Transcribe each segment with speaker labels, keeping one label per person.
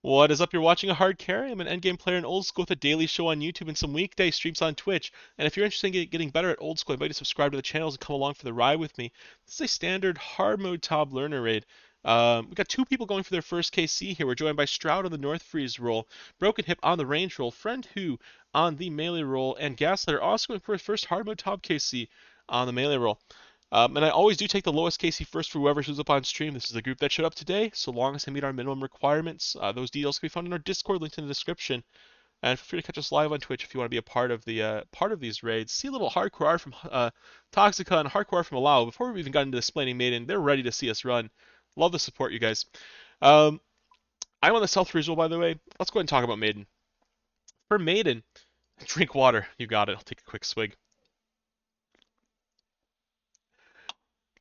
Speaker 1: What is up? You're watching a hard carry. I'm an endgame player in old school with a daily show on YouTube and some weekday streams on Twitch. And if you're interested in getting better at old school, I invite you to subscribe to the channels and come along for the ride with me. This is a standard hard mode top learner raid. We got two people going for their first KC here. We're joined by Stroud on the North Freeze roll, Broken Hip on the range roll, Friend Who on the melee roll, and Gaslighter also going for his first hard mode top KC on the melee roll. And I always do take the lowest KC first for whoever shows up on stream. This is the group that showed up today, so long as they meet our minimum requirements. Those details can be found in our Discord, linked in the description. And feel free to catch us live on Twitch if you want to be a part of these raids. See a little hardcore art from Toxica and hardcore art from Alao. Before we even got into explaining Maiden, they're ready to see us run. Love the support, you guys. Um, I'm on the South Visual, by the way. Let's go ahead and talk about Maiden. For Maiden, drink water. You got it. I'll take a quick swig.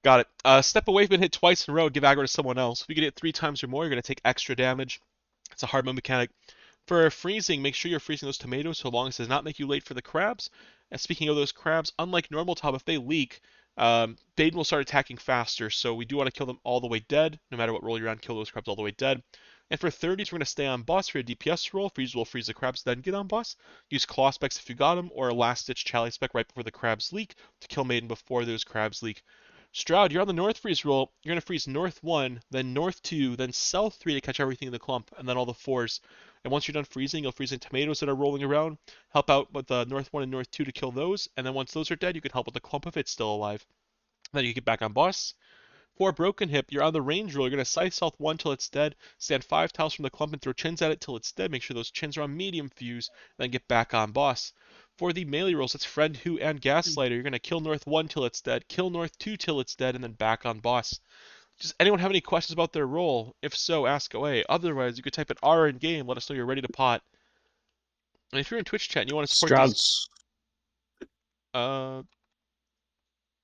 Speaker 1: Got it. Step away, been hit twice in a row, give aggro to someone else. If you get hit 3 times or more, you're going to take extra damage. It's a hard mode mechanic. For freezing, make sure you're freezing those tomatoes so long as it does not make you late for the crabs. And speaking of those crabs, unlike normal top, if they leak, Baden will start attacking faster, so we do want to kill them all the way dead. No matter what roll you're on, kill those crabs all the way dead. And for 30s, we're going to stay on boss for a DPS roll. Freeze will freeze the crabs, then get on boss. Use claw specs if you got them, or a last ditch Chally spec right before the crabs leak to kill Maiden before those crabs leak. Stroud, you're on the North Freeze roll. You're going to freeze North 1, then North 2, then South 3 to catch everything in the clump, and then all the 4s. And once you're done freezing, you'll freeze in tomatoes that are rolling around. Help out with the North 1 and North 2 to kill those. And then once those are dead, you can help with the clump if it's still alive. Then you get back on boss. For Broken Hip, you're on the range roll. You're going to scythe South 1 till it's dead. Stand 5 tiles from the clump and throw chins at it till it's dead. Make sure those chins are on medium fuse. Then get back on boss. For the melee rolls, it's Friend Who and Gaslighter. You're going to kill North 1 till it's dead, kill North 2 till it's dead, and then back on boss. Does anyone have any questions about their roll? If so, ask away. Otherwise, you could type an R in game. Let us know you're ready to pot. And if you're in Twitch chat and you want to support this,
Speaker 2: Stroud's
Speaker 1: uh,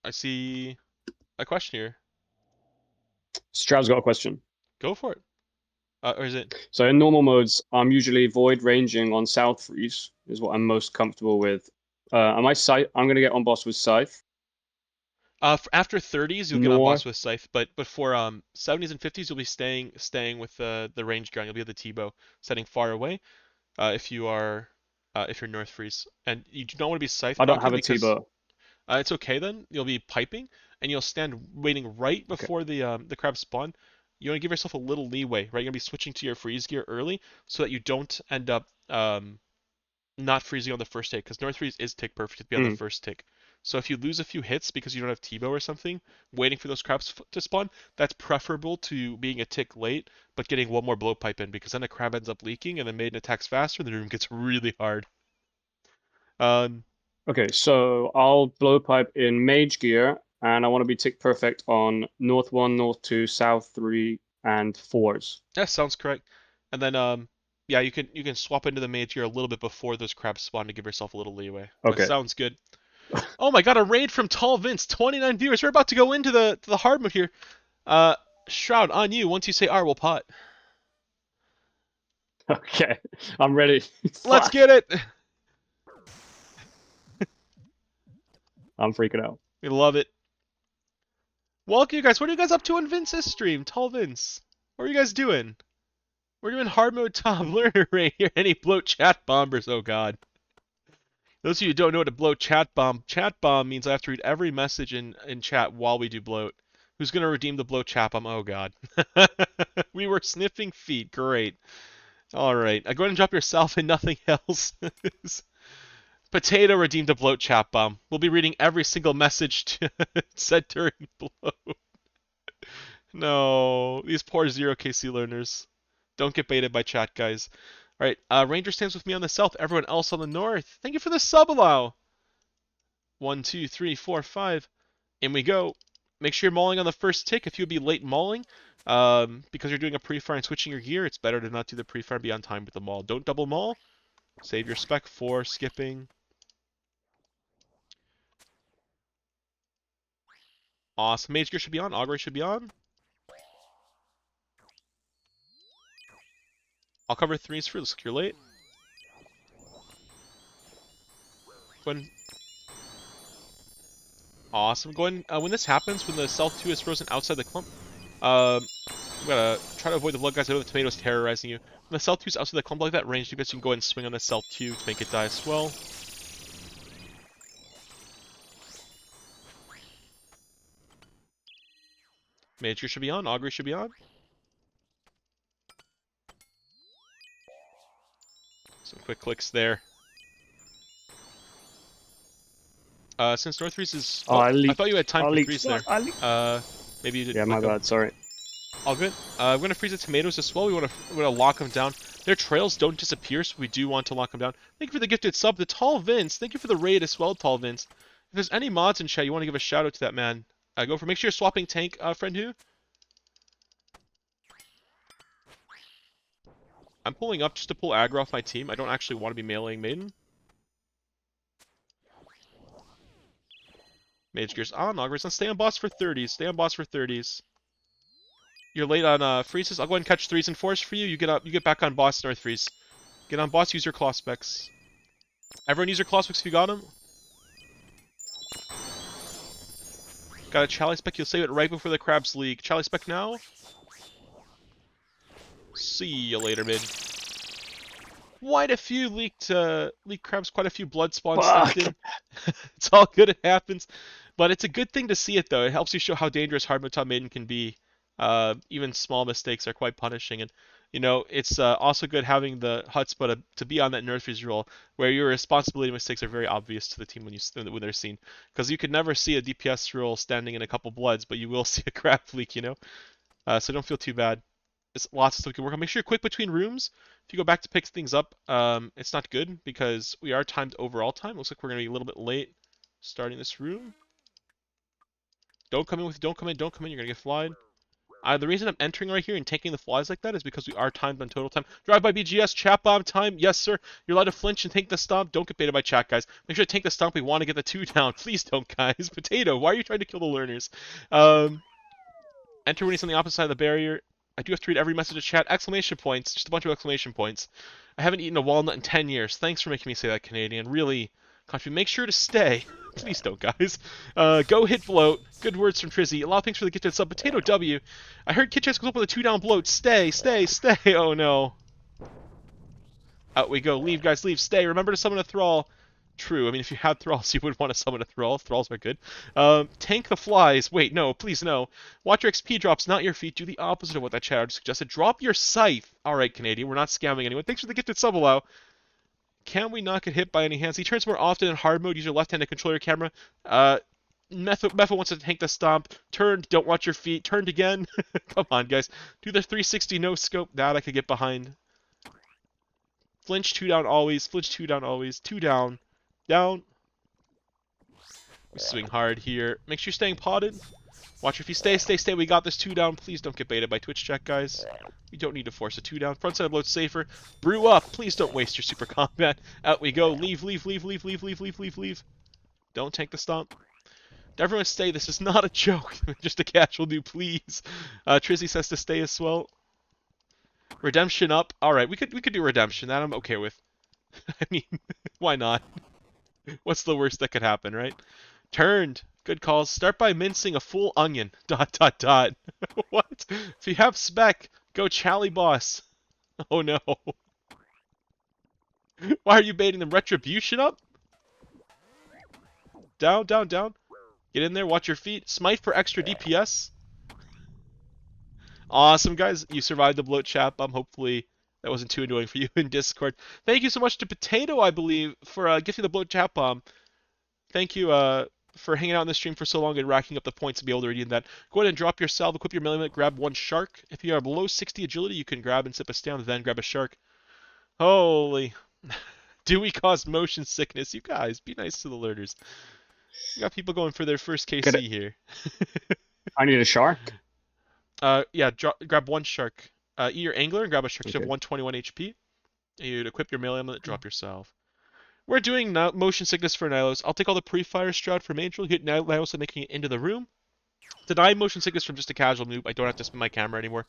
Speaker 1: I see a question here.
Speaker 2: Stroud's got a question.
Speaker 1: Go for it. Or is it?
Speaker 2: So in normal modes, I'm usually void ranging on South Freeze, is what I'm most comfortable with. I'm gonna get on boss with Scythe.
Speaker 1: After 30s, you'll get on boss
Speaker 2: North.
Speaker 1: with Scythe, but for 70s and 50s, you'll be staying with the range gun. You'll be at the T-bow, setting far away. If you're North Freeze, and you do not want to be Scythe
Speaker 2: I don't
Speaker 1: proccing
Speaker 2: have a
Speaker 1: because
Speaker 2: T-bow.
Speaker 1: it's okay then. You'll be piping, and you'll stand waiting right
Speaker 2: Okay.
Speaker 1: before the crabs spawn. You want to give yourself a little leeway, right? You're gonna be switching to your freeze gear early so that you don't end up not freezing on the first take, because North Freeze is tick perfect to be on the first tick. So if you lose a few hits because you don't have T-bow or something, waiting for those crabs to spawn, that's preferable to being a tick late, but getting one more blowpipe in, because then the crab ends up leaking and then Maiden attacks faster and the room gets really hard.
Speaker 2: Okay, so I'll blowpipe in Mage gear, and I want to be tick perfect on North 1, North 2, South 3, and 4s.
Speaker 1: Yeah, sounds correct. And then yeah, you can swap into the mage gear a little bit before those crabs spawn to give yourself a little leeway. That
Speaker 2: Okay.
Speaker 1: sounds good. Oh my god, a raid from Tall Vince, 29 viewers. We're about to go into the hard mode here. Shroud, on you. Once you say R, we'll pot.
Speaker 2: Okay, I'm ready.
Speaker 1: Let's get it.
Speaker 2: I'm freaking out.
Speaker 1: We love it. Welcome, you guys. What are you guys up to on Vince's stream? Tall Vince. What are you guys doing? We're doing hard mode top learner raid here. Any bloat chat bombers? Oh god. Those of you who don't know what a bloat chat bomb means I have to read every message in chat while we do bloat. Who's gonna redeem the bloat chat bomb? Oh god. We were sniffing feet. Great. Alright. Go ahead and drop yourself and nothing else. Potato redeemed a bloat chat bomb. We'll be reading every single message said during bloat. No. These poor 0KC learners. Don't get baited by chat, guys. Alright, Ranger stands with me on the south, everyone else on the north. Thank you for the sub allow. 1, 2, 3, 4, 5. In we go. Make sure you're mauling on the first tick if you'd be late mauling. Because you're doing a pre-fire and switching your gear, it's better to not do the pre-fire and be on time with the maul. Don't double maul. Save your spec for skipping. Awesome. Mage gear should be on. Augury should be on. I'll cover 3s for. Looks like you're late. Go ahead. Awesome. Go ahead and, when this happens, when the South 2 is frozen outside the clump, We gotta try to avoid the blood guys. I know the tomato's terrorizing you. When the Cell 2's outside the clump like that range, you guys can go ahead and swing on the Cell 2 to make it die as well. Mage should be on. Augury should be on. Some quick clicks there. Since North Freeze is...
Speaker 2: Oh,
Speaker 1: Oh,
Speaker 2: I
Speaker 1: I
Speaker 2: leaked.
Speaker 1: thought you had time
Speaker 2: I
Speaker 1: for
Speaker 2: leaked.
Speaker 1: threes there. Maybe you didn't
Speaker 2: Yeah, my
Speaker 1: click them.
Speaker 2: bad. Sorry.
Speaker 1: All good. We're gonna freeze the tomatoes as well. We're gonna lock them down. Their trails don't disappear, so we do want to lock them down. Thank you for the gifted sub, the Tall Vince. Thank you for the raid as well, Tall Vince. If there's any mods in chat, you want to give a shout out to that man. Go for. Make sure you're swapping tank, friend who. I'm pulling up just to pull aggro off my team. I don't actually want to be meleeing Maiden. Mage Gear's on. Augur's on. Stay on boss for 30s. Stay on boss for 30s. You're late on freezes. I'll go ahead and catch 3s and 4s for you. You get up. You get back on boss, North Freeze. Get on boss. Use your claw specs. Everyone use your claw specs if you got them. Got a Chally spec. You'll save it right before the crabs leak. Chally spec now. See you later, mid. Quite a few leaked crabs. Quite a few blood spawns stepped
Speaker 2: Fuck.
Speaker 1: in. It's all good. It happens. But it's a good thing to see it, though. It helps you show how dangerous Hard Mode Top Maiden can be. Even small mistakes are quite punishing. And, you know, it's also good having the Hutzpah to be on that North Freeze role, where your responsibility mistakes are very obvious to the team when they're seen. Because you could never see a DPS role standing in a couple bloods, but you will see a crab leak, you know? So don't feel too bad. There's lots of stuff we can work on. Make sure you're quick between rooms. If you go back to pick things up, it's not good because we are timed overall time. Looks like we're going to be a little bit late starting this room. Don't come in. You're going to get flied. The reason I'm entering right here and taking the flies like that is because we are timed on total time. Drive by BGS, chat bomb time. Yes, sir. You're allowed to flinch and take the stomp. Don't get baited by chat, guys. Make sure to take the stomp. We want to get the 2 down. Please don't, guys. Potato, why are you trying to kill the learners? Enter when he's on the opposite side of the barrier. I do have to read every message in chat. Exclamation points. Just a bunch of exclamation points. I haven't eaten a walnut in 10 years. Thanks for making me say that, Canadian. Really, country, make sure to stay. Please don't, guys. Go hit bloat. Good words from Trizzy. A lot of thanks for the gifted sub. Potato W. I heard Kitchens goes up with a 2 down bloat. Stay, stay, stay. Oh no. Out we go. Leave, guys, leave. Stay. Remember to summon a thrall. True. I mean, if you had thralls, you would want to summon a thrall. Thralls are good. Tank the flies. Wait, no, please no. Watch your XP drops, not your feet. Do the opposite of what that chat suggested. Drop your scythe. All right, Canadian. We're not scamming anyone. Thanks for the gifted sub allow. Can we not get hit by any hands? He turns more often in hard mode. Use your left hand to control your camera. Mepha wants to tank the stomp. Turned. Don't watch your feet. Turned again. Come on, guys. Do the 360 no scope. That I could get behind. Flinch 2 down always. Flinch 2 down always. 2 down. Down. We swing hard here. Make sure you're staying potted. Watch if you stay, stay, stay. We got this 2 down. Please don't get baited by Twitch chat, guys. We don't need to force a 2 down. Front side bloat's safer. Brew up. Please don't waste your super combat. Out we go. Leave, leave, leave, leave, leave, leave, leave, leave, leave. Don't tank the stomp. Everyone stay. This is not a joke. Just a casual do, please. Trizzy says to stay as well. Redemption up. All right, we could do redemption. That I'm okay with. I mean, why not? What's the worst that could happen, right? Turned. Good calls. Start by mincing a full onion. Dot, dot, dot. What? If you have spec, go Chally boss. Oh no. Why are you baiting them? Retribution up? Down, down, down. Get in there. Watch your feet. Smite for extra DPS. Awesome, guys. You survived the bloat chat bomb. Hopefully that wasn't too annoying for you in Discord. Thank you so much to Potato, I believe, for gifting the bloat chat bomb. Thank you for hanging out on the stream for so long and racking up the points to be able to redeem that. Go ahead and drop your salve, equip your melee, grab 1 shark. If you are below 60 agility, you can grab and sip a stand, then grab a shark. Holy. Do we cause motion sickness? You guys, be nice to the learners. We got people going for their first KC here.
Speaker 2: I need a shark.
Speaker 1: Yeah, grab 1 shark. Eat your angler and grab a shark. Okay. You have 121 HP. You'd equip your melee amulet, drop your salve. We're doing motion sickness for Nylos. I'll take all the pre-fire Stroud from Angel, hit Nylos and making it into the room. Deny motion sickness from just a casual noob. I don't have to spin my camera anymore.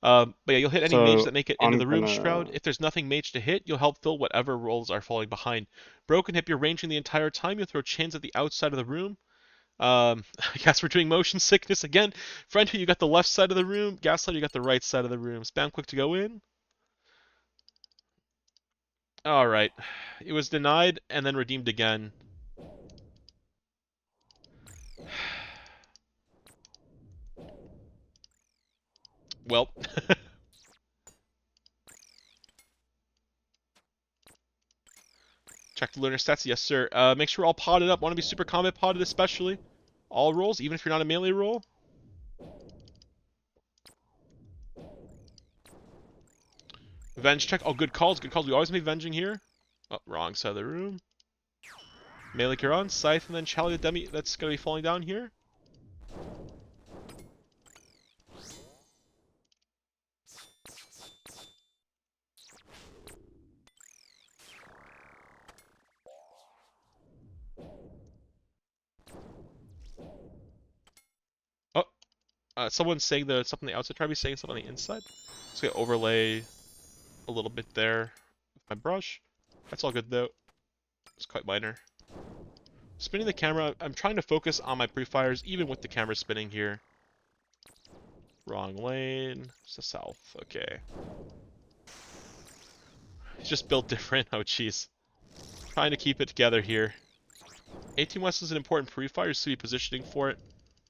Speaker 1: But yeah, you'll hit any mage that make it into the room, Shroud. If there's nothing mage to hit, you'll help fill whatever rolls are falling behind. Broken hip, you're ranging the entire time. You'll throw chains at the outside of the room. I guess we're doing motion sickness again. Friend who you got the left side of the room. Gaslight, you got the right side of the room. Spam quick to go in. Alright. It was denied and then redeemed again. Well. Check the learner stats. Yes, sir. Make sure we're all potted up. Want to be super combat potted, especially. All rolls, even if you're not a melee roll. Venge check. Oh, good calls. Good calls. We always be venging here. Oh, wrong side of the room. Melee Huron, Scythe, and then Chally the Demi. That's going to be falling down here. Oh, someone's saying something on the outside. Try to be saying something on the inside. Just gonna overlay a little bit there with my brush. That's all good though. It's quite minor. Spinning the camera. I'm trying to focus on my pre-fires, even with the camera spinning here. Wrong lane. It's the south. Okay. It's just built different. Oh, jeez. Trying to keep it together here. 18 West is an important pre-fire, so be positioning for it.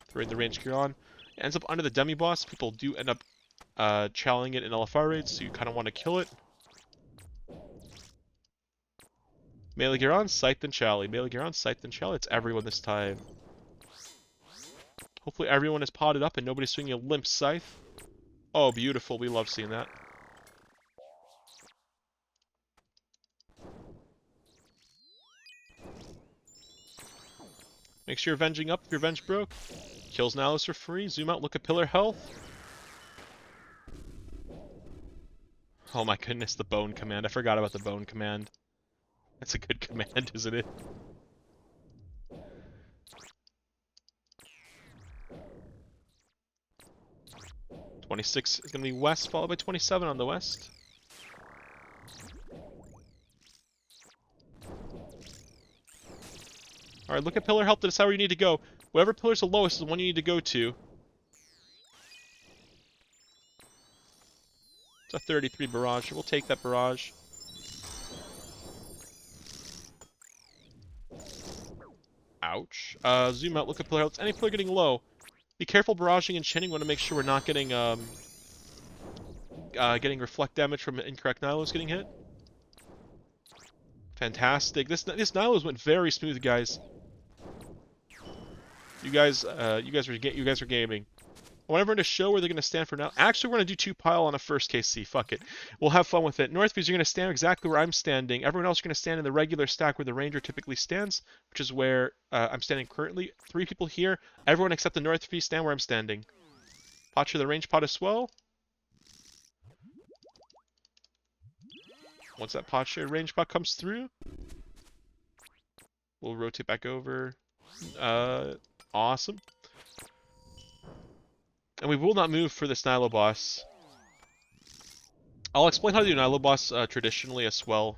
Speaker 1: Throwing the range gear on. It ends up under the demi-boss. People do end up challenging it in LFR raids, so you kind of want to kill it. Melee gear on, Scythe and Chally. Melee gear on, Scythe and Chally. It's everyone this time. Hopefully everyone is potted up and nobody's swinging a limp Scythe. Oh, beautiful. We love seeing that. Make sure you're venging up if your venge broke. Kills Nihilus for free. Zoom out, look at pillar health. Oh my goodness, the bone command. I forgot about the bone command. That's a good command, isn't it? .26 is going to be west, followed by 27 on the west. Alright, look at pillar health to decide where you need to go. Whatever pillar's the lowest is the one you need to go to. It's a 33 barrage. We'll take that barrage. Ouch. Zoom out, look at pillar health. Any pillar getting low. Be careful barraging and chinning. Want to make sure we're not getting getting reflect damage from incorrect Nihilus getting hit. Fantastic. This Nihilus went very smooth, guys. You guys are gaming. I want everyone to show where they're going to stand for now. Actually, we're going to do 2 pile on a first KC. Fuck it. We'll have fun with it. Northviews, you're going to stand exactly where I'm standing. Everyone else is going to stand in the regular stack where the Ranger typically stands, which is where I'm standing currently. 3 people here. Everyone except the Northview stand where I'm standing. Pacha the range pot as well. Once that Pacha range pot comes through, we'll rotate back over. Awesome. And we will not move for this Nilo boss. I'll explain how to do Nilo boss traditionally as well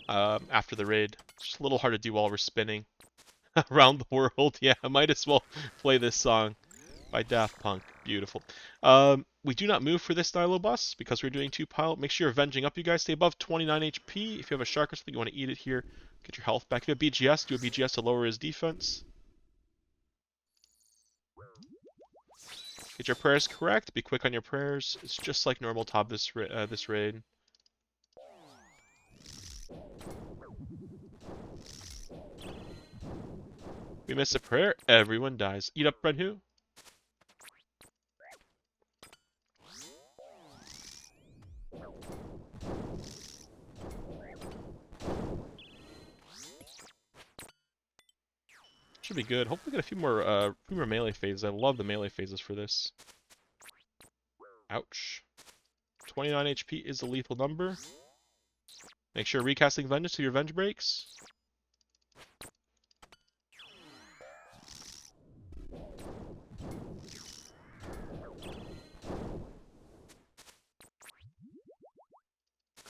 Speaker 1: after the raid. It's just a little hard to do while we're spinning around the world. Yeah, I might as well play this song by Daft Punk. Beautiful. We do not move for this Nilo boss because we're doing 2 pile. Make sure you're venging up, you guys. Stay above 29 HP. If you have a shark or something, you want to eat it here. Get your health back. If you have BGS, do a BGS to lower his defense. Get your prayers correct. Be quick on your prayers. It's just like normal top this raid. We miss a prayer, everyone dies. Eat up, Red Who? Should be good. Hopefully get a few more melee phases. I love the melee phases for this. Ouch. 29 HP is the lethal number. Make sure recasting Vengeance to your Venge breaks.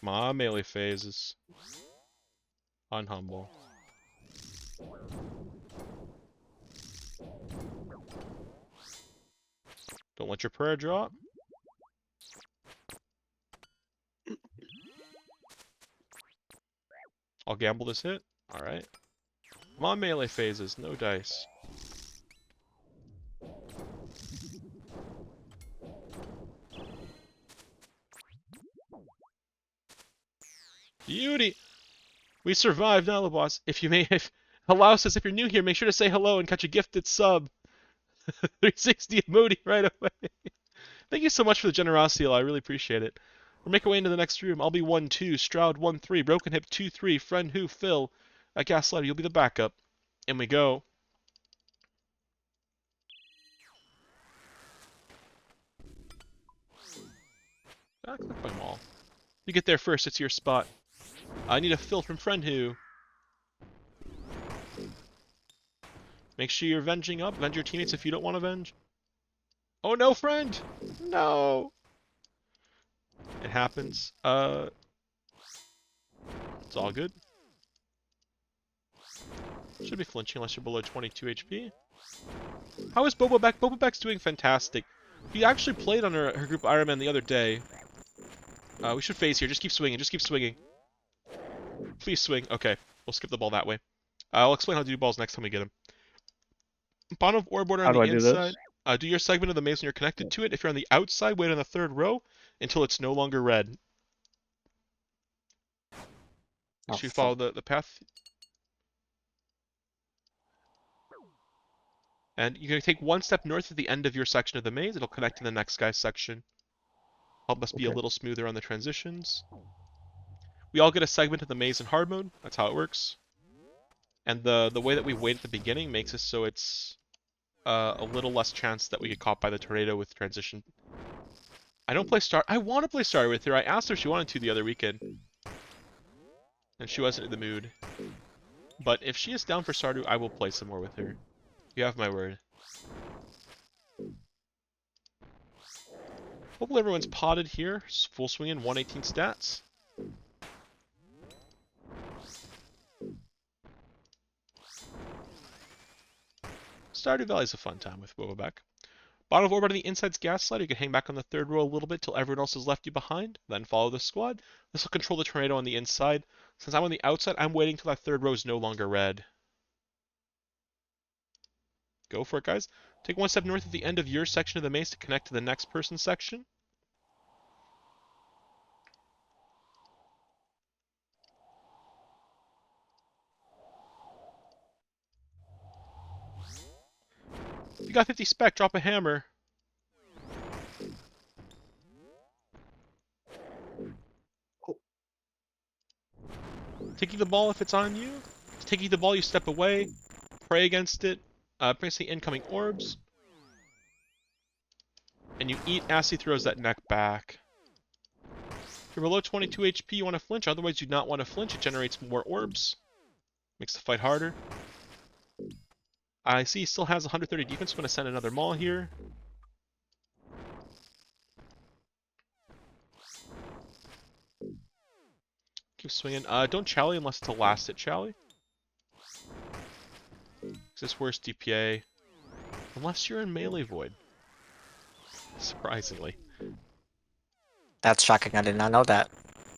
Speaker 1: Come on, melee phases. Unhumble. Don't let your prayer drop. I'll gamble this hit. Alright. Come on, melee phases. No dice. Beauty! We survived, now the boss. If you may, if allow says if you're new here, make sure to say hello and catch a gifted sub. 360 emoji right away. Thank you so much for the generosity, I really appreciate it. We'll make our way into the next room. I'll be 1-2, Stroud 1-3, Broken Hip 2-3, Friend Who, Phil, Gaslighter, you'll be the backup. And we go. Ah, click my mall. You get there first, it's your spot. I need a Phil from Friend Who. Make sure you're venging up. Venge your teammates if you don't want to venge. Oh no, friend! No! It happens. It's all good. Should be flinching unless you're below 22 HP. How is Boba back? Boba Back's doing fantastic. He actually played on her group Iron Man the other day. We should phase here. Just keep swinging. Just keep swinging. Please swing. Okay. We'll skip the ball that way. I'll explain how to do balls next time we get him. Bottom of ore border
Speaker 2: How
Speaker 1: on
Speaker 2: do
Speaker 1: the
Speaker 2: I do
Speaker 1: inside.
Speaker 2: this?
Speaker 1: Do your segment of the maze when you're connected to it. If you're on the outside, wait on the third row until it's no longer red.
Speaker 2: Oh,
Speaker 1: Should we follow the path? And you're going to take one step north at the end of your section of the maze. It'll connect to the next guy's section. Help us be a
Speaker 2: okay.
Speaker 1: little smoother on the transitions. We all get a segment of the maze in hard mode. That's how it works. And the way that we wait at the beginning makes it so it's a little less chance that we get caught by the tornado with transition. I don't play Star. I want to play Starry with her. I asked her if she wanted to the other weekend. And she wasn't in the mood. But if she is down for Stardew, I will play some more with her. You have my word. Hopefully everyone's potted here. Full swinging, 118 stats. Stardew Valley is a fun time with Bobaback. Bottom of orbit on the inside's gas slide. You can hang back on the third row a little bit till everyone else has left you behind. Then follow the squad. This will control the tornado on the inside. Since I'm on the outside, I'm waiting till that third row is no longer red. Go for it, guys. Take one step north at the end of your section of the maze to connect to the next person's section. If you got 50 spec, drop a hammer. Taking the ball if it's on you. Taking the ball, you step away. Pray against it. Press the incoming orbs. And you eat as he throws that neck back. If you're below 22 HP, you want to flinch. Otherwise, you do not want to flinch. It generates more orbs. Makes the fight harder. I see he still has 130 defense. I'm going to send another maul here. Keep swinging. Don't Chally unless it's a last hit Chally. It's worse DPA. Unless you're in melee void. Surprisingly.
Speaker 3: That's shocking. I did not know that.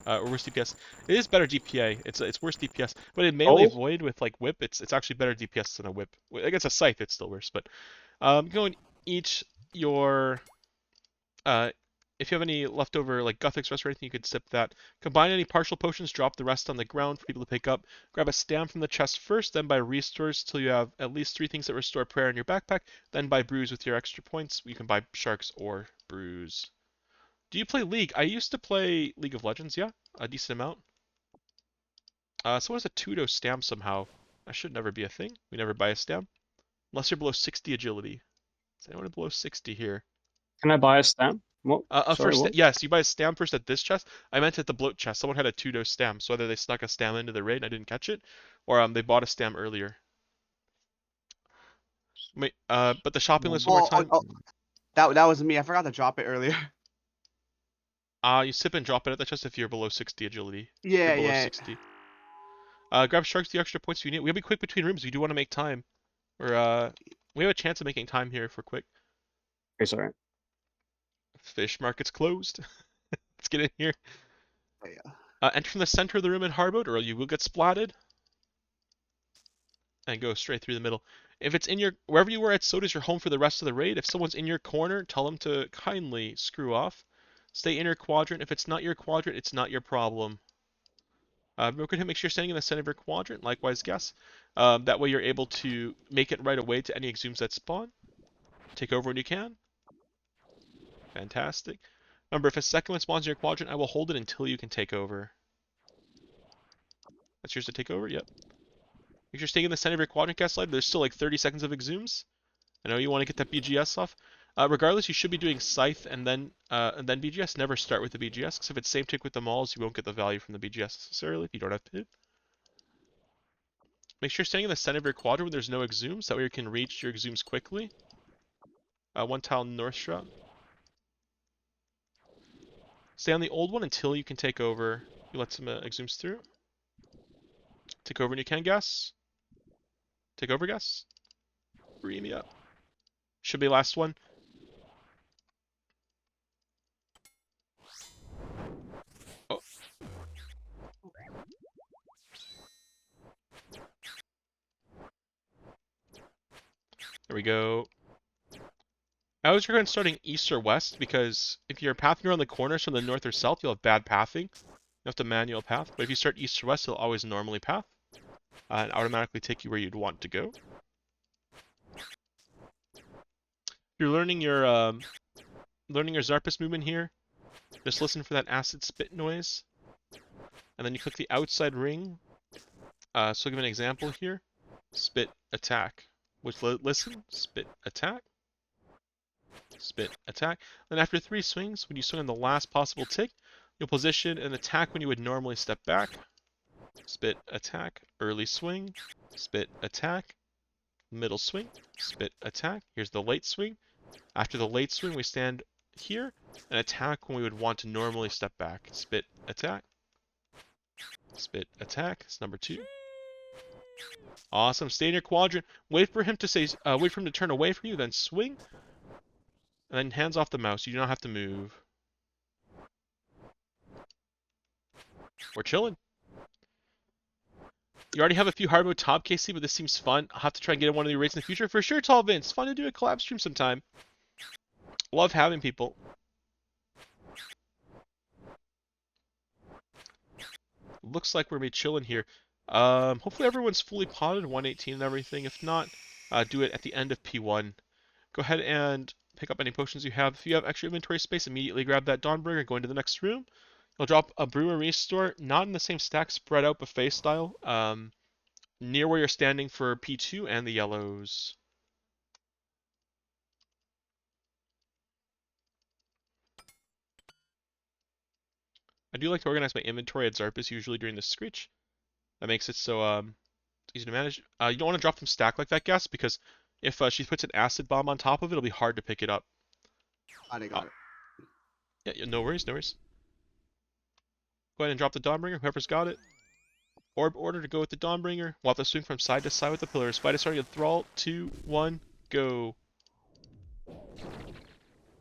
Speaker 1: Or worse DPS. It is better DPA. It's worse DPS. But in melee
Speaker 2: Oh,
Speaker 1: void with like whip, it's actually better DPS than a whip. Against a scythe, it's still worse. But go and eat your if you have any leftover like Guthix rest or anything, you could sip that. Combine any partial potions, drop the rest on the ground for people to pick up. Grab a stam from the chest first, then buy restores till you have at least 3 things that restore prayer in your backpack. Then buy brews with your extra points. You can buy sharks or brews. Do you play League? I used to play League of Legends, yeah, a decent amount. So what is a 2-dose stam somehow? That should never be a thing. We never buy a stam. Unless you're below 60 agility. Is anyone below 60 here?
Speaker 2: can I buy a stamp? What? Sorry, what?
Speaker 1: Yes, you buy a stam first at this chest. I meant at the bloat chest. Someone had a 2-dose stam, so either they snuck a stam into the raid and I didn't catch it, or they bought a stam earlier. Wait, but the shopping list one more time.
Speaker 4: That was me. I forgot to drop it earlier.
Speaker 1: You sip and drop it at the chest if you're below 60 agility. If
Speaker 4: Yeah,
Speaker 1: you're below
Speaker 4: yeah.
Speaker 1: 60. Grab sharks, the extra points you need. We gotta be quick between rooms. We do want to make time. Or we have a chance of making time here if we're quick.
Speaker 2: Okay, sorry.
Speaker 1: Fish market's closed. Let's get in here.
Speaker 4: Yeah.
Speaker 1: Enter from the center of the room in hard mode, or you will get splatted. And go straight through the middle. If it's in your wherever you were at Soda's your home for the rest of the raid. If someone's in your corner, tell them to kindly screw off. Stay in your quadrant. If it's not your quadrant, it's not your problem. Broken hit, make sure you're standing in the center of your quadrant. Likewise, guess. That way you're able to make it right away to any exhumes that spawn. Take over when you can. Fantastic. Remember, if a second one spawns in your quadrant, I will hold it until you can take over. That's yours to take over? Yep. Make sure you're staying in the center of your quadrant, guest slide. There's still like 30 seconds of exhumes. I know you want to get that BGS off. Regardless, you should be doing Scythe and then BGS. Never start with the BGS, because if it's same tick with the mauls, you won't get the value from the BGS necessarily if you don't have PID. Make sure you're staying in the center of your quadrant when there's no exhumes. That way you can reach your exhumes quickly. One tile north shot. Stay on the old one until you can take over. You let some exhumes through. Take over when you can, guess. Take over, guess. Free me up. Should be last one. Oh. There we go. I always recommend starting east or west, because if you're pathing around the corners from the north or south, you'll have bad pathing. You have to manual path. But if you start east or west, it'll always normally path. And automatically take you where you'd want to go. You're learning your Zarpus movement here. Just listen for that acid spit noise. And then you click the outside ring. So I'll give an example here. Spit, attack. Which listen, spit, attack. Spit, attack. Then after 3 swings, when you swing on the last possible tick, you'll position and attack when you would normally step back. Spit, attack, early swing, spit, attack, middle swing, spit, attack. Here's the late swing. After the late swing, we stand here and attack when we would want to normally step back. Spit, attack. Spit, attack. It's number 2. Awesome. Stay in your quadrant. Wait for him to say, wait for him to turn away from you, then swing. And then hands off the mouse. You do not have to move. We're chilling. You already have a few hard mode top KC, but this seems fun. I'll have to try and get in one of your raids in the future. For sure, Tall Vince. Fun to do a collab stream sometime. Love having people. Looks like we're gonna be chilling here. Hopefully everyone's fully potted, 118 and everything. If not, do it at the end of P1. Go ahead and pick up any potions you have. If you have extra inventory space, immediately grab that Dawnbringer and go into the next room. You'll drop a Brewer Restore, not in the same stack, spread out buffet style, near where you're standing for P2 and the yellows. I do like to organize my inventory at Zarpus usually during the Screech. That makes it so it's easy to manage. You don't want to drop them stacked like that, Gas, because if she puts an acid bomb on top of it, it'll be hard to pick it up.
Speaker 4: I got it.
Speaker 1: Yeah, no worries, no worries. Go ahead and drop the Dawnbringer, whoever's got it. Orb order to go with the Dawnbringer. We'll have to swing from side to side with the pillars. Fight starting at Thrall, 2, 1, go.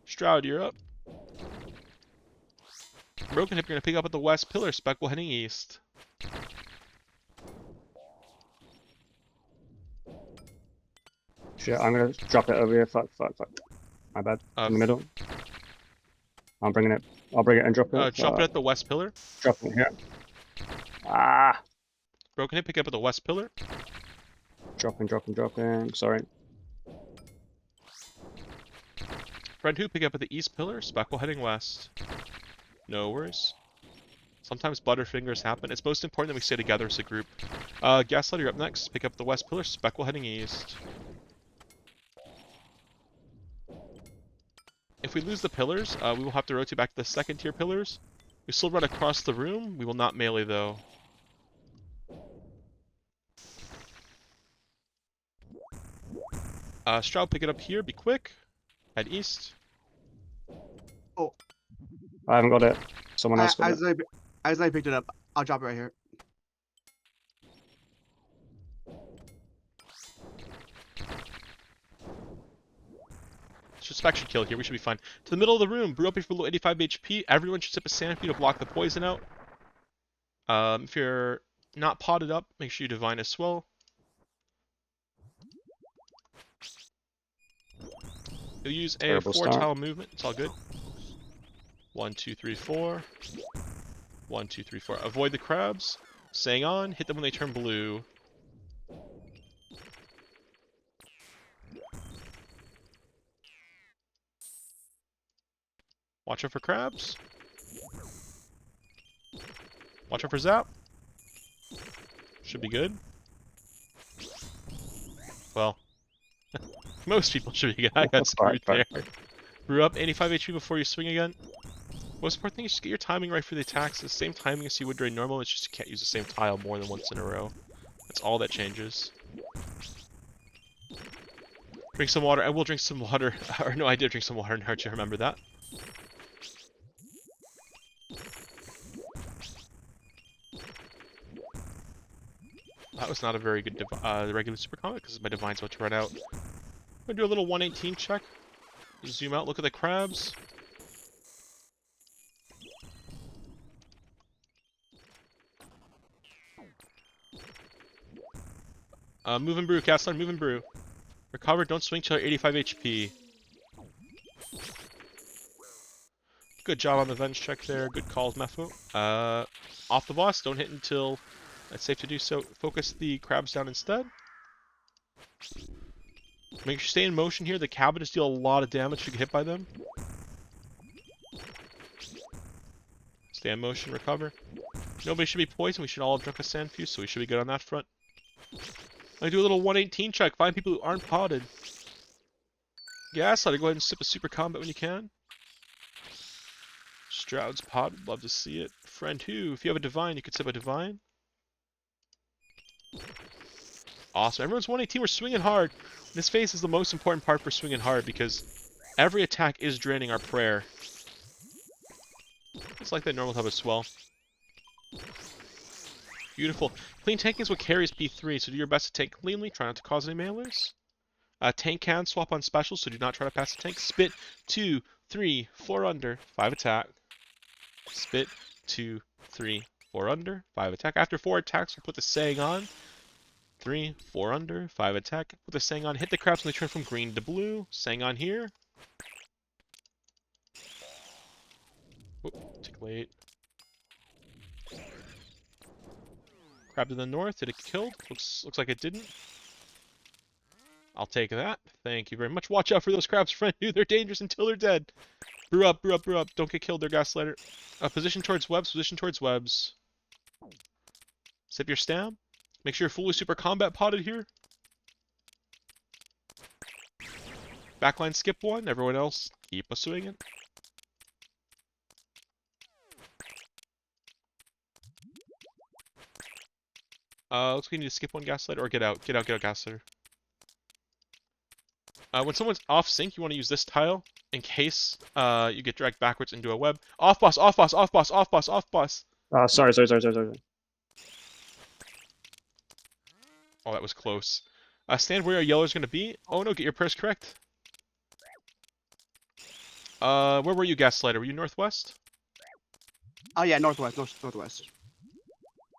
Speaker 1: Stroud, you're up. Broken Hip, you're going to pick up at the west pillar. Speckle heading east.
Speaker 2: Shit, I'm gonna drop it over here. Fuck. My bad. In the middle. I'm bringing it. I'll bring it and drop it.
Speaker 1: Drop it at the west pillar.
Speaker 2: Drop it here. Ah!
Speaker 1: Broken Hip, pick up at the west pillar.
Speaker 2: Dropping. Sorry.
Speaker 1: Red Hoop, pick up at the east pillar. Speckle heading west. No worries. Sometimes butterfingers happen. It's most important that we stay together as a group. Gaslight, you're up next. Pick up the west pillar. Speckle heading east. If we lose the pillars, we will have to rotate back to the second tier pillars. We still run across the room. We will not melee though. Stroud, pick it up here. Be quick. Head east.
Speaker 4: Oh.
Speaker 2: I haven't got it. Someone else got it.
Speaker 4: As I picked it up, I'll drop it right here.
Speaker 1: It's Spec should kill here. We should be fine. To the middle of the room. Brew up if you're below 85 HP. Everyone should sip a Sanfew to block the poison out. If you're not potted up, make sure you divine as well. You'll use a
Speaker 2: Terrible
Speaker 1: 4-tile movement. It's all good. 1, 2, 3, 4. 1, 2, 3, 4. Avoid the crabs. Sang on. Hit them when they turn blue. Watch out for crabs. Watch out for zap. Should be good. Well, most people should be good. I got screwed there. Brew up 85 HP before you swing again. Most important thing is just get your timing right for the attacks. The same timing as you would during normal, it's just you can't use the same tile more than once in a row. That's all that changes. Drink some water. I will drink some water. Or no, I did drink some water and hurt you. Remember that. That was not a very good regular super comet because my divine's about to run out. I'm gonna do a little 118 check. Zoom out, look at the crabs. Move and brew, cast on, move and brew. Recover, don't swing till 85 HP. Good job on the venge check there. Good calls, Mefo. Off the boss, don't hit until it's safe to do so. Focus the crabs down instead. Make sure you stay in motion here. The cabinets deal a lot of damage if you get hit by them. Stay in motion, recover. Nobody should be poisoned. We should all have drunk a Sanfew, so we should be good on that front. I do a little 118 check. Find people who aren't potted. Gaslighter, go ahead and sip a super combat when you can. Stroud's potted. Love to see it. Friend who? If you have a divine, you could sip a divine. Awesome. Everyone's 118. We're swinging hard. This phase is the most important part for swinging hard because every attack is draining our prayer. It's like that normal type of swell. Beautiful. Clean tanking is what carries P3, so do your best to tank cleanly. Try not to cause any melees. Tank can swap on special, so do not try to pass the tank. Spit 2, 3, 4 under, 5 attack. Spit 2, 3, 4 under, 5 attack. After 4 attacks, we'll put the saying on. 3, 4 under, 5 attack. Put the saying on. Hit the crabs when they turn from green to blue. Saying on here. Whoop, tick late. Crab to the north. Did it kill? Looks like it didn't. I'll take that. Thank you very much. Watch out for those crabs, friend. They're dangerous until they're dead. Brew up, brew up, brew up. Don't get killed there, Gaslighter. Position towards webs. Position towards webs. Sip your stab. Make sure you're fully super combat potted here. Backline skip one. Everyone else keep a swinging. Looks like you need to skip one Gaslighter or get out. Get out, Gaslighter. When someone's off sync, you want to use this tile in case you get dragged backwards into a web. Off boss, off boss, off boss, off boss, off boss.
Speaker 2: Sorry.
Speaker 1: Oh, that was close. Stand where your yellow's going to be. Oh no, get your prayers correct. Where were you, Gaslighter? Were you northwest?
Speaker 4: Oh yeah, northwest.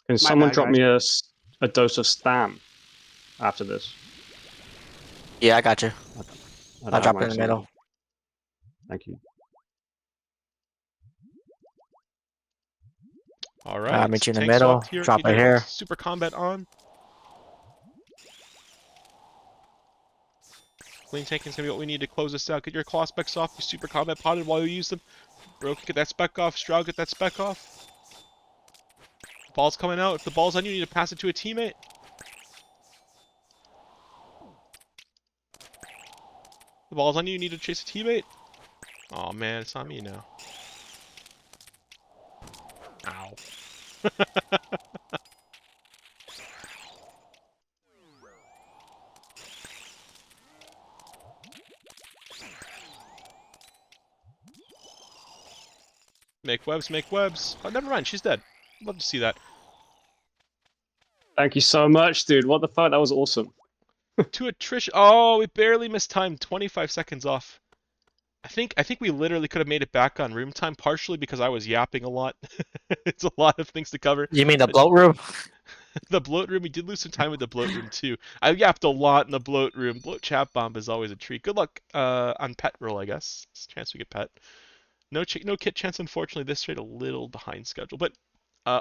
Speaker 2: Can someone drop me a dose of Stam after this?
Speaker 3: Yeah, I got you. I'll drop it in the
Speaker 2: middle.
Speaker 3: middle.
Speaker 2: Thank you.
Speaker 1: All right.
Speaker 3: Meet you in the
Speaker 1: Tank
Speaker 3: middle.
Speaker 1: swap here.
Speaker 3: Drop
Speaker 1: You
Speaker 3: it
Speaker 1: do
Speaker 3: here.
Speaker 1: Super combat on. Clean tanking's gonna be what we need to close this out. Get your claw specs off. You super combat potted while you use them. Broke, get that spec off. Stroud, get that spec off. Ball's coming out. If the ball's on you, you need to pass it to a teammate. The ball's on you, you need to chase a teammate. Oh man, it's on me now. Ow. Make webs, make webs. Oh, never mind, she's dead. Love to see that.
Speaker 2: Thank you so much, dude. What the fuck? That was awesome.
Speaker 1: To attrition. Oh, we barely missed time. 25 seconds off. I think we literally could have made it back on room time, partially because I was yapping a lot. It's a lot of things to cover.
Speaker 3: You mean the bloat room?
Speaker 1: The bloat room, we did lose some time with the bloat room too. I yapped a lot in the bloat room. Bloat chat bomb is always a treat. Good luck on pet roll, I guess. It's a chance we get pet. No kit chance, unfortunately. This trade a little behind schedule, but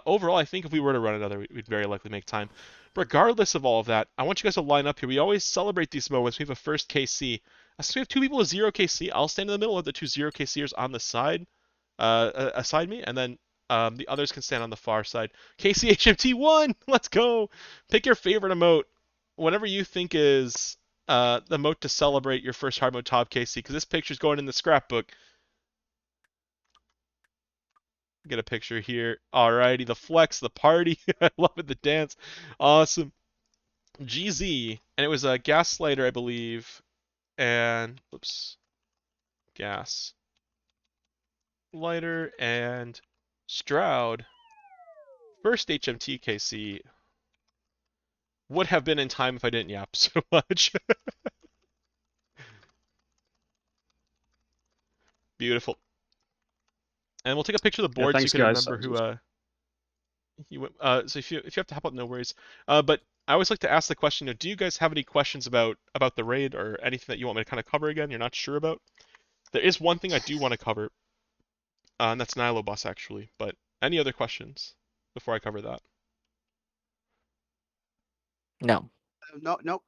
Speaker 1: overall, I think if we were to run another, we'd very likely make time. Regardless of all of that, I want you guys to line up here. We always celebrate these moments. We have a first KC. So we have two people with 0 KC. I'll stand in the middle of the two 0 KCers on the side, aside me, and then the others can stand on the far side. KC HMT 1! Let's go! Pick your favorite emote. Whatever you think is the emote to celebrate your first hard mode top KC, because this picture's going in the scrapbook. Get a picture here. Alrighty, the flex, the party. I love it, the dance. Awesome. GZ, and it was a Gaslighter, I believe, and oops, Gaslighter and Stroud. First HMT KC would have been in time if I didn't yap so much. Beautiful. And we'll take a picture of the
Speaker 2: Yeah,
Speaker 1: board so you
Speaker 2: thanks,
Speaker 1: can
Speaker 2: guys.
Speaker 1: remember who you went. So if you have to hop out, no worries. But I always like to ask the question: do you guys have any questions about the raid or anything that you want me to kind of cover again? You're not sure about? There is one thing I do want to cover, and that's Nilo Boss actually. But any other questions before I cover that?
Speaker 3: No.
Speaker 4: No, no.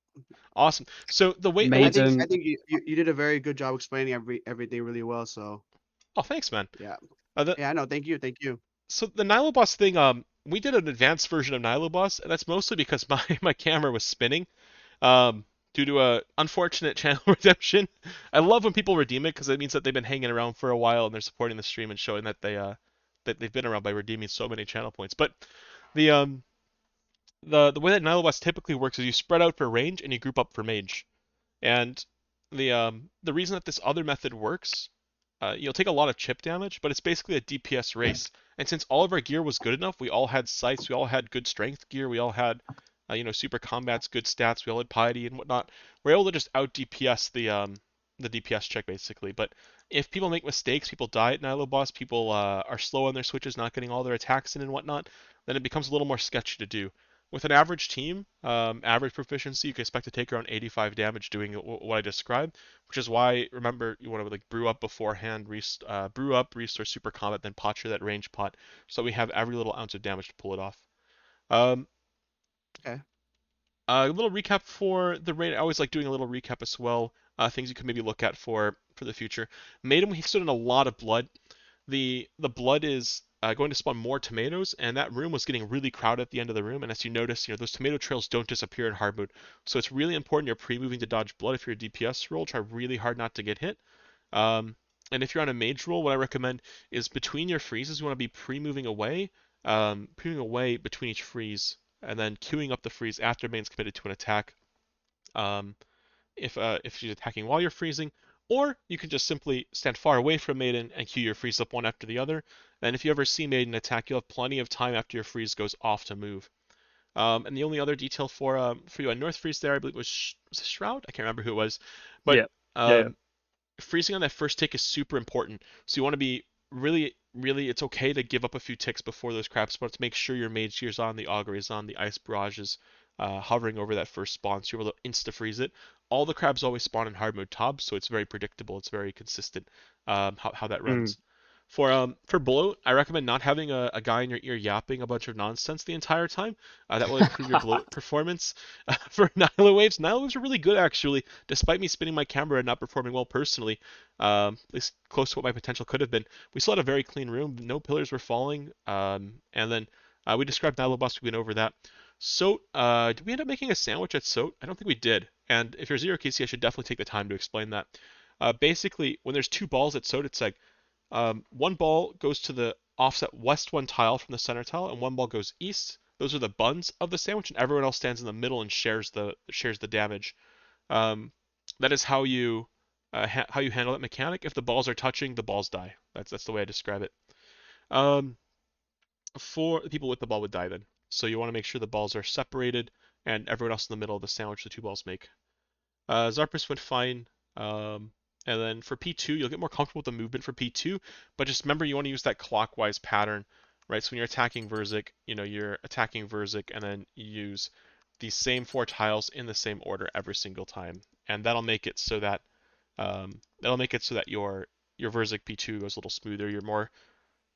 Speaker 1: Awesome. So the way
Speaker 4: I think
Speaker 2: Maiden.
Speaker 4: I think you did a very good job explaining everything really well. So
Speaker 1: oh, thanks, man.
Speaker 4: yeah,
Speaker 1: The,
Speaker 4: yeah. No, thank you, thank you.
Speaker 1: so the Nilo Boss thing, we did an advanced version of Nilo Boss, and that's mostly because my camera was spinning. Due to a unfortunate channel redemption. I love when people redeem it because it means that they've been hanging around for a while and they're supporting the stream and showing that they've been around by redeeming so many channel points. But the the way that Nile West typically works is you spread out for range and you group up for mage. And the reason that this other method works, you'll take a lot of chip damage, but it's basically a DPS race. And since all of our gear was good enough, we all had sights, we all had good strength gear, we all had super combats, good stats, we all had piety and whatnot. We're able to just out DPS the DPS check basically. But if people make mistakes, people die at Nilo Boss, people are slow on their switches, not getting all their attacks in and whatnot, then it becomes a little more sketchy to do. With an average team, average proficiency, you can expect to take around 85 damage doing what I described, which is why, remember, you want to like brew up beforehand, brew up, restore super combat, then potcher that range pot, so we have every little ounce of damage to pull it off. Um,
Speaker 4: Okay.
Speaker 1: a little recap for the raid. I always like doing a little recap as well. Things you can maybe look at for the future. Maiden, we stood in a lot of blood. The blood is going to spawn more tomatoes, and that room was getting really crowded at the end of the room. And as you notice, those tomato trails don't disappear in hard mode, so it's really important you're pre-moving to dodge blood. If you're a DPS roll, try really hard not to get hit. And if you're on a mage roll, what I recommend is between your freezes, you want to be pre-moving away, between each freeze, and then queuing up the freeze after Main's committed to an attack. Um, if she's attacking while you're freezing, or you can just simply stand far away from Maiden and queue your freeze up one after the other. Then if you ever see Maiden attack, you'll have plenty of time after your freeze goes off to move. And the only other detail for you on North Freeze there, I believe was it Shroud? I can't remember who it was, but
Speaker 2: Yeah. Yeah.
Speaker 1: freezing on that first tick is super important. So you want to be really, really, it's okay to give up a few ticks before those crab spawns to make sure your mage gear's on, the augury is on, the ice barrage is hovering over that first spawn, so you're able to insta freeze it. All the crabs always spawn in hard mode top, so it's very predictable, it's very consistent how that runs. For bloat, I recommend not having a guy in your ear yapping a bunch of nonsense the entire time. That will improve your bloat performance. For Nilo Waves are really good actually, despite me spinning my camera and not performing well personally. At least close to what my potential could have been. We still had a very clean room, no pillars were falling, and then we described Nilo Boss, we went over that. Soat, did we end up making a sandwich at Soat? I don't think we did. And if you're 0 KC, I should definitely take the time to explain that. Basically, when there's two balls at Soat, it's like one ball goes to the offset west one tile from the center tile, and one ball goes east. Those are the buns of the sandwich, and everyone else stands in the middle and shares the damage. That is how you handle that mechanic. If the balls are touching, the balls die. That's the way I describe it. For the people with the ball would die then. So you want to make sure the balls are separated and everyone else in the middle of the sandwich the two balls make. Zarpus went fine. And then for P2, you'll get more comfortable with the movement for P2, but just remember you want to use that clockwise pattern, right? So when you're attacking Verzik, you're attacking Verzik and then you use these same 4 tiles in the same order every single time. And that'll make it so that your Verzik P2 goes a little smoother. You're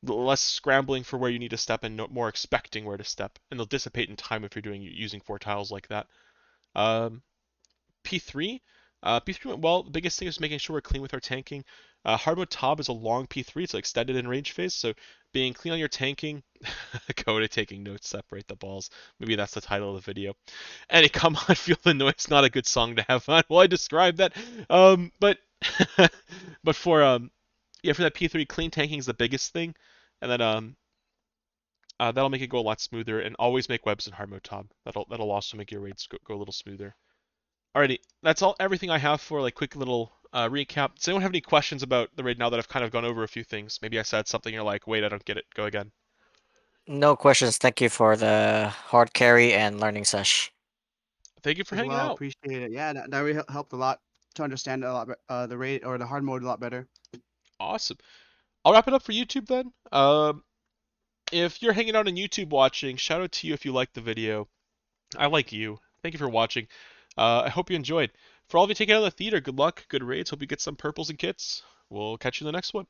Speaker 1: less scrambling for where you need to step and more expecting where to step. And they'll dissipate in time if you're using 4 tiles like that. P3. P3 went well. The biggest thing is making sure we're clean with our tanking. Hard mode Top is a long P3. It's extended in range phase, so being clean on your tanking. Go to taking notes, separate the balls. Maybe that's the title of the video. And come on, feel the noise. Not a good song to have on while I describe that. But but for for that P3, clean tanking is the biggest thing, and then that'll make it go a lot smoother. And always make webs in hard mode Top. That'll also make your raids go a little smoother. Alrighty, that's everything I have for quick little recap. Does anyone have any questions about the raid now that I've kind of gone over a few things? Maybe I said something you're like, wait, I don't get it. Go again.
Speaker 3: No questions. Thank you for the hard carry and learning sesh.
Speaker 1: Thank you for
Speaker 4: As
Speaker 1: hanging
Speaker 4: well,
Speaker 1: out.
Speaker 4: appreciate it. Yeah, that really helped a lot to understand it a lot, the raid or the hard mode a lot better.
Speaker 1: Awesome. I'll wrap it up for YouTube then. If you're hanging out on YouTube watching, shout out to you if you liked the video. I like you. Thank you for watching. I hope you enjoyed. For all of you taking out of the theater, good luck, good raids. Hope you get some purples and kits. We'll catch you in the next one.